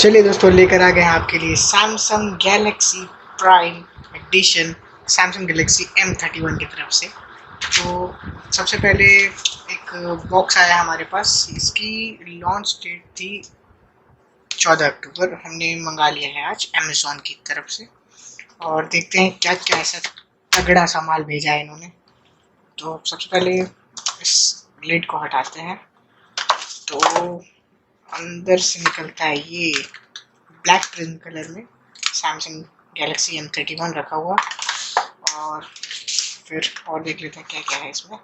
चलिए दोस्तों, लेकर आ गए हैं आपके लिए Samsung Galaxy Prime edition, Samsung Galaxy M31 की तरफ से। तो सबसे पहले एक बॉक्स आया हमारे पास। इसकी लॉन्च डेट थी 14 अक्टूबर। हमने मंगा लिया है आज अमेज़ॉन की तरफ से, और देखते हैं क्या क्या ऐसा तगड़ा सा माल भेजा है इन्होंने। तो सबसे पहले इस लिड को हटाते हैं, तो अंदर से निकलता है ये ब्लैक प्रिज्म कलर में सैमसंग गैलेक्सी M31 रखा हुआ। और फिर और देख लेते हैं क्या क्या है इसमें।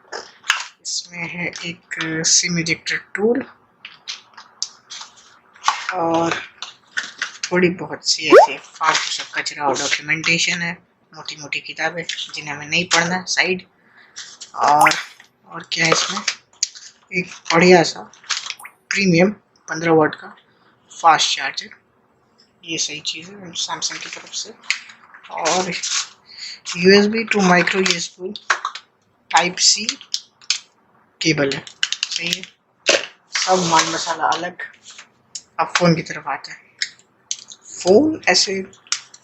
इसमें है एक सिम इजेक्टर टूल और थोड़ी बहुत सी ऐसे फालतू सब कचरा और डॉक्यूमेंटेशन है, मोटी मोटी किताबें जिन्हें हमें नहीं पढ़ना, साइड। और क्या है इसमें, एक बढ़िया सा प्रीमियम 15 वाट का फास्ट चार्जर। ये सही चीज़ है सैमसंग की तरफ से। और USB to micro USB type C cable है, सही है। सब माल मसाला अलग। अब फ़ोन की तरफ आते हैं। फ़ोन ऐसे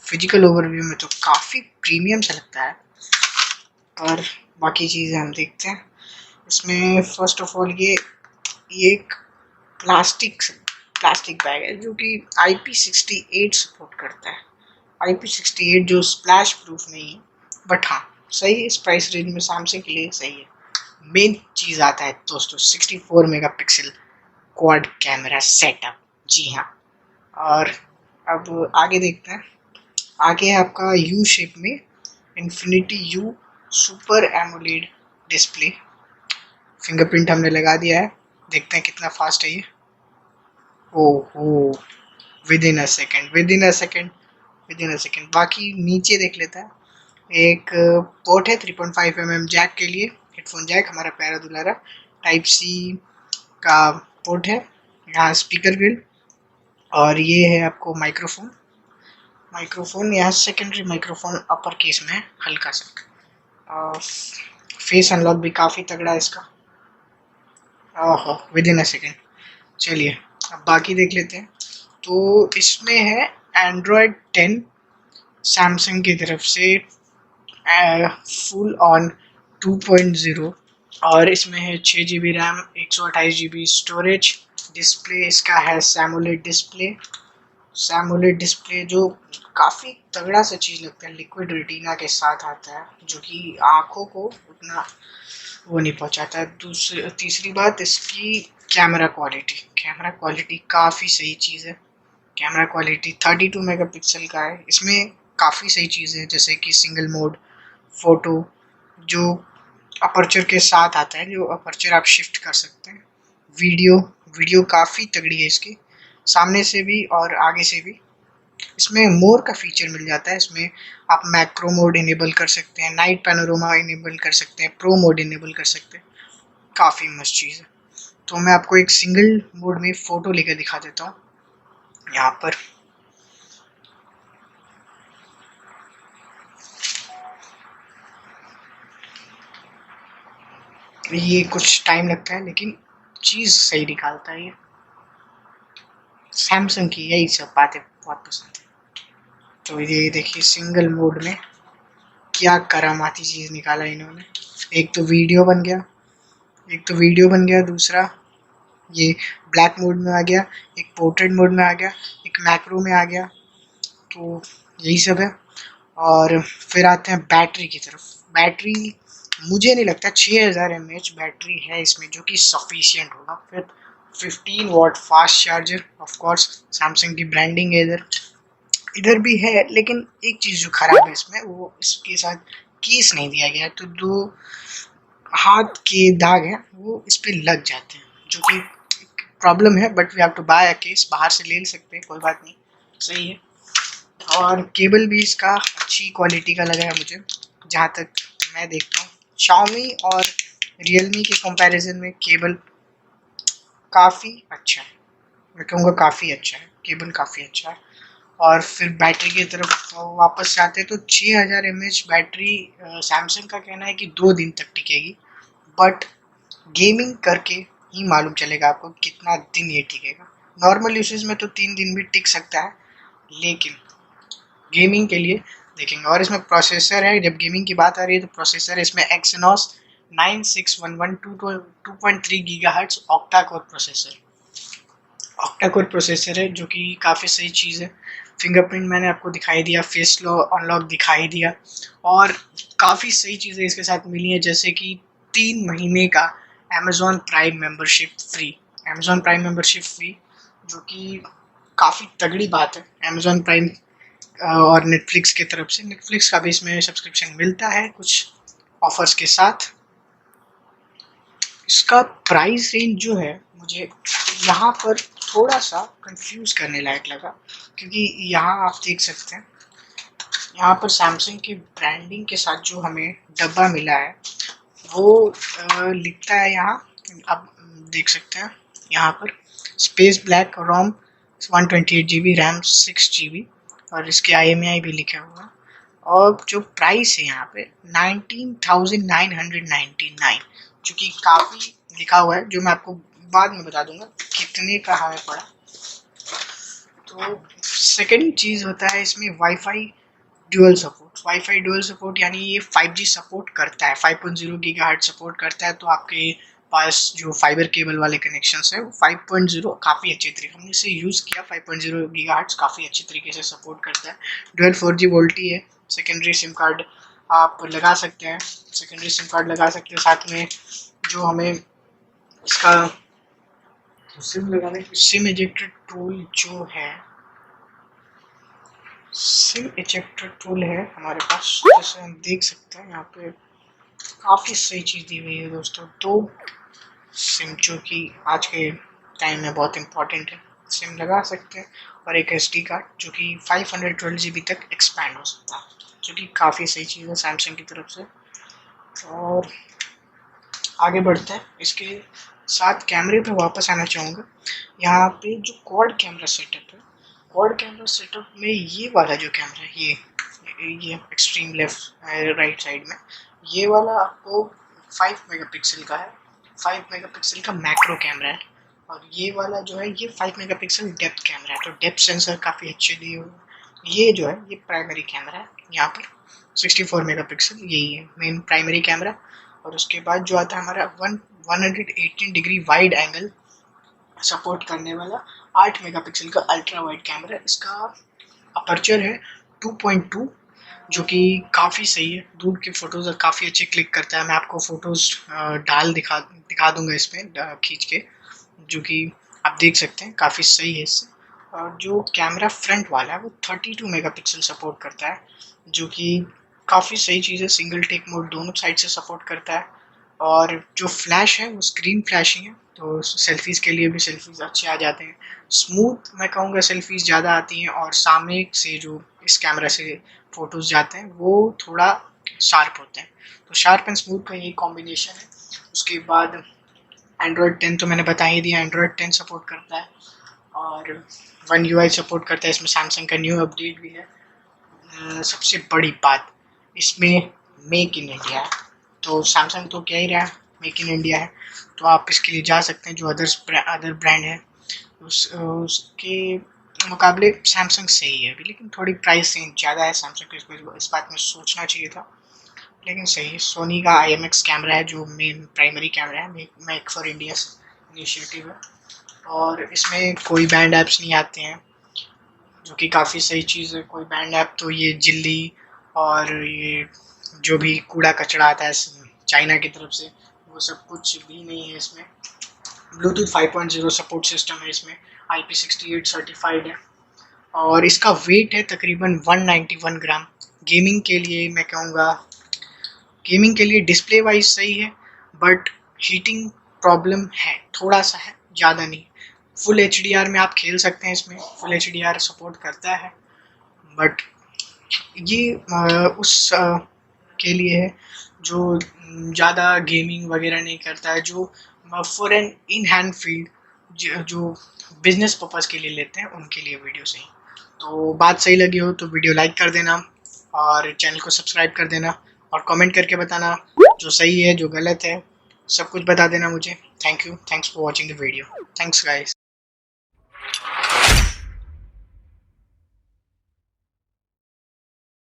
फिजिकल ओवरव्यू में तो काफ़ी प्रीमियम सा लगता है, पर बाकी चीज़ें हम देखते हैं। इसमें फर्स्ट ऑफ ऑल ये एक प्लास्टिक बैग है जो कि IP68 सपोर्ट करता है। IP68 जो स्प्लैश प्रूफ नहीं है, बट हाँ सही है, इस प्राइस रेंज में सैमसंग के लिए सही है। मेन चीज़ आता है दोस्तों 64 मेगापिक्सल क्वाड कैमरा सेटअप। जी हाँ। और अब आगे देखते हैं। आगे है आपका यू शेप में infinity u super AMOLED display. Fingerprint हमने लगा दिया है, देखते हैं कितना फास्ट है ये। ओहो, विद इन अ सेकेंड। बाकी नीचे देख लेता है। एक पोर्ट है 3.5 mm जैक के लिए, हेडफोन जैक, हमारा प्यारा दुलारा। टाइप C का पोर्ट है, यहाँ स्पीकर ग्रिल। और ये है आपको माइक्रोफोन यहाँ सेकेंडरी माइक्रोफोन अपर केस में है, हल्का सा। फेस अनलॉक भी काफ़ी तगड़ा है इसका। ओहो, विद इन अ सेकेंड। चलिए अब बाकी देख लेते हैं। तो इसमें है एंड्रॉयड 10 सैमसंग की तरफ से, फुल ऑन 2.0। और इसमें है 6 GB RAM, 128 GB storage. Display इसका है सैमोलेड डिस्प्ले जो काफ़ी तगड़ा सा चीज़ लगता है। लिक्विड रेटिना के साथ आता है, जो कि आँखों को उतना वो नहीं पहुँचाता है। तीसरी बात, इसकी कैमरा क्वालिटी काफ़ी सही चीज़ है। कैमरा क्वालिटी 32 मेगापिक्सल का है। इसमें काफ़ी सही चीज़ें हैं, जैसे कि सिंगल मोड फ़ोटो जो अपर्चर के साथ आता है, जो अपर्चर आप शिफ्ट कर सकते हैं। वीडियो काफ़ी तगड़ी है इसकी, सामने से भी और आगे से भी। इसमें मोर का फीचर मिल जाता है। इसमें आप मैक्रो मोड इनेबल कर सकते हैं, नाइट पैनोरामा इनेबल कर सकते हैं, प्रो मोड इनेबल कर सकते हैं। काफ़ी मस्त चीज़ है। तो मैं आपको एक सिंगल मोड में फ़ोटो लेकर दिखा देता हूँ यहाँ पर। ये कुछ टाइम लगता है, लेकिन चीज़ सही निकालता है ये। सैमसंग की यही सब बातें बहुत पसंद है। तो ये देखिए सिंगल मोड में क्या करामाती चीज़ निकाला इन्होंने। एक तो वीडियो बन गया, दूसरा ये ब्लैक मोड में आ गया, एक पोर्ट्रेट मोड में आ गया, एक मैक्रो में आ गया। तो यही सब है। और फिर आते हैं बैटरी की तरफ। बैटरी मुझे नहीं लगता 6000 mAh बैटरी है इसमें, जो कि सफिशिएंट होगा। फिर 15 watt fast charger, of course Samsung की ब्रांडिंग है इधर भी है। लेकिन एक चीज़ जो ख़राब है इसमें, वो इसके साथ केस नहीं दिया गया, तो दो हाथ के दाग हैं वो इस पर लग जाते हैं, जो कि प्रॉब्लम है। But we have to buy a case, बाहर से ले सकते हैं, कोई बात नहीं, सही है। और केबल भी इसका अच्छी क्वालिटी का लगा है मुझे, जहाँ तक मैं देखता हूँ। Xiaomi और Realme के कंपैरिजन में केबल काफ़ी अच्छा है, मैं कहूँगा काफ़ी अच्छा है, केबल काफ़ी अच्छा है। और फिर बैटरी की तरफ वापस जाते हैं, तो 6000 mAh बैटरी सैमसंग का कहना है कि 2 दिन तक टिकेगी, बट गेमिंग करके ही मालूम चलेगा आपको कितना दिन ये टिकेगा। नॉर्मल यूसेज में तो 3 दिन भी टिक सकता है, लेकिन गेमिंग के लिए देखेंगे। और इसमें प्रोसेसर है, जब गेमिंग की बात आ रही है तो प्रोसेसर इसमें Exynos 9611 2.3 gigahertz octa core processor, octa core processor है, जो कि काफ़ी सही चीज़ है। फिंगरप्रिंट मैंने आपको दिखाई दिया, फेस अनलॉक दिखाई दिया, और काफ़ी सही चीज़ें इसके साथ मिली हैं, जैसे कि 3 महीने का Amazon prime membership free, Amazon prime membership free, जो कि काफ़ी तगड़ी बात है। अमेजोन प्राइम और नेटफ्लिक्स की तरफ से, नेटफ्लिक्स का भी इसमें सब्सक्रिप्शन मिलता है कुछ ऑफर्स के साथ। इसका प्राइस रेंज जो है मुझे यहाँ पर थोड़ा सा कंफ्यूज करने लायक लगा, क्योंकि यहाँ आप देख सकते हैं, यहाँ पर सैमसंग की ब्रांडिंग के साथ जो हमें डब्बा मिला है वो लिखता है यहाँ, आप देख सकते हैं यहाँ पर स्पेस ब्लैक रोम 128 GB रैम 6 GB, और इसके IMEI भी लिखा हुआ है। और जो प्राइस है यहाँ पे 19,999, जो कि काफ़ी लिखा हुआ है, जो मैं आपको बाद में बता दूंगा कितने का हमें पड़ा। तो सेकंड चीज़ होता है इसमें wifi dual support. Wifi dual support यानी ये 5G सपोर्ट करता है, 5.0 गीगाहर्ट्ज सपोर्ट करता है। तो आपके पास जो फाइबर केबल वाले कनेक्शंस है वो 5.0 काफ़ी अच्छे तरीके, हमने इसे यूज़ किया, 5.0 गीगाहर्ट्ज काफ़ी अच्छे तरीके से सपोर्ट करता है। डुअल 4G वोल्टी है, सेकेंडरी सिम कार्ड आप लगा सकते हैं, सेकेंडरी सिम कार्ड लगा सकते हैं। साथ में जो हमें इसका सिम लगाने सिम इजेक्टर टूल जो है, सिम इजेक्टर टूल है हमारे पास, जैसे हम देख सकते हैं यहाँ पे काफ़ी सही चीज़ दी हुई है दोस्तों। तो सिम जो कि आज के टाइम में बहुत इम्पोर्टेंट है, सिम लगा सकते हैं, और एक SD कार्ड जो कि 512 GB तक एक्सपैंड हो सकता है, जो कि काफ़ी सही चीज़ है सैमसंग की तरफ से। और आगे बढ़ते हैं, इसके साथ कैमरे पे वापस आना चाहूँगा। यहाँ पे जो क्वाड कैमरा सेटअप है, क्वाड कैमरा सेटअप में ये वाला जो कैमरा है, ये एक्सट्रीम लेफ्ट राइट साइड में, ये वाला आपको 5 मेगापिक्सल का है, 5 मेगापिक्सल का मैक्रो कैमरा है। और ये वाला जो है ये 5 मेगापिक्सल डेप्थ कैमरा है, तो डेप्थ सेंसर काफ़ी अच्छे दिए हुए। ये जो है ये प्राइमरी कैमरा है, यहाँ पर 64 मेगापिक्सल यही है मेन प्राइमरी कैमरा। और उसके बाद जो आता है हमारा 118 डिग्री वाइड एंगल सपोर्ट करने वाला 8 मेगापिक्सल का अल्ट्रा वाइड कैमरा। इसका अपर्चर है 2.2, जो कि काफ़ी सही है, दूर की फ़ोटोज़ काफ़ी अच्छे क्लिक करता है। मैं आपको फ़ोटोज़ दिखा दूंगा इसमें खींच के, जो कि आप देख सकते हैं काफ़ी सही है इससे। और जो कैमरा फ्रंट वाला है वो 32 मेगापिक्सल सपोर्ट करता है, जो कि काफ़ी सही चीज़ है। सिंगल टेक मोड दोनों साइड से सपोर्ट करता है। और जो फ्लैश है वो स्क्रीन फ्लैशिंग है, तो सेल्फीज़ के लिए भी सेल्फीज़ अच्छे आ जाते हैं। स्मूथ मैं कहूँगा सेल्फीज़ ज़्यादा आती हैं, और सामने से जो इस कैमरा से फ़ोटोज़ जाते हैं वो थोड़ा शार्प होते हैं। तो शार्प एंड स्मूथ का यही कॉम्बिनेशन है। उसके बाद एंड्रॉयड 10 तो मैंने बता ही दिया, एंड्रॉयड 10 सपोर्ट करता है, और वन UI सपोर्ट करता है। इसमें सैमसंग का न्यू अपडेट भी है। सबसे बड़ी बात इसमें मेक इन इंडिया है, तो सैमसंग तो क्या ही रहा है, मेक इन इंडिया है, तो आप इसके लिए जा सकते हैं। जो अदर ब्रांड है उसके मुकाबले सैमसंग सही है अभी, लेकिन थोड़ी प्राइस रेंज ज़्यादा है सैमसंग को, इस बात में सोचना चाहिए था, लेकिन सही है। सोनी का IMX कैमरा है जो मेन प्राइमरी कैमरा है, मेक फॉर इंडिया इनिशिएटिव है, और इसमें कोई बैंड ऐप्स नहीं आते हैं, जो कि काफ़ी सही चीज़ है। कोई बैंड ऐप तो ये जिल्ली और ये जो भी कूड़ा कचरा आता है चाइना की तरफ से, वो सब कुछ भी नहीं है इसमें। ब्लूटूथ 5.0 सपोर्ट सिस्टम है इसमें, IP68 सर्टिफाइड है, और इसका वेट है तकरीबन 191 ग्राम। गेमिंग के लिए मैं कहूँगा, गेमिंग के लिए डिस्प्ले वाइज सही है, बट हीटिंग प्रॉब्लम है, थोड़ा सा है, ज़्यादा नहीं। फुल HDR में आप खेल सकते हैं, इसमें फुल HDR सपोर्ट करता है, बट ये उस के लिए है जो ज़्यादा गेमिंग वगैरह नहीं करता है, जो for an in hand field जो बिजनेस पर्पज़ के लिए लेते हैं, उनके लिए वीडियो सही। तो बात सही लगी हो तो वीडियो लाइक कर देना, और चैनल को सब्सक्राइब कर देना, और कमेंट करके बताना जो सही है जो गलत है, सब कुछ बता देना मुझे। Thank you, thanks for watching the video, thanks guys.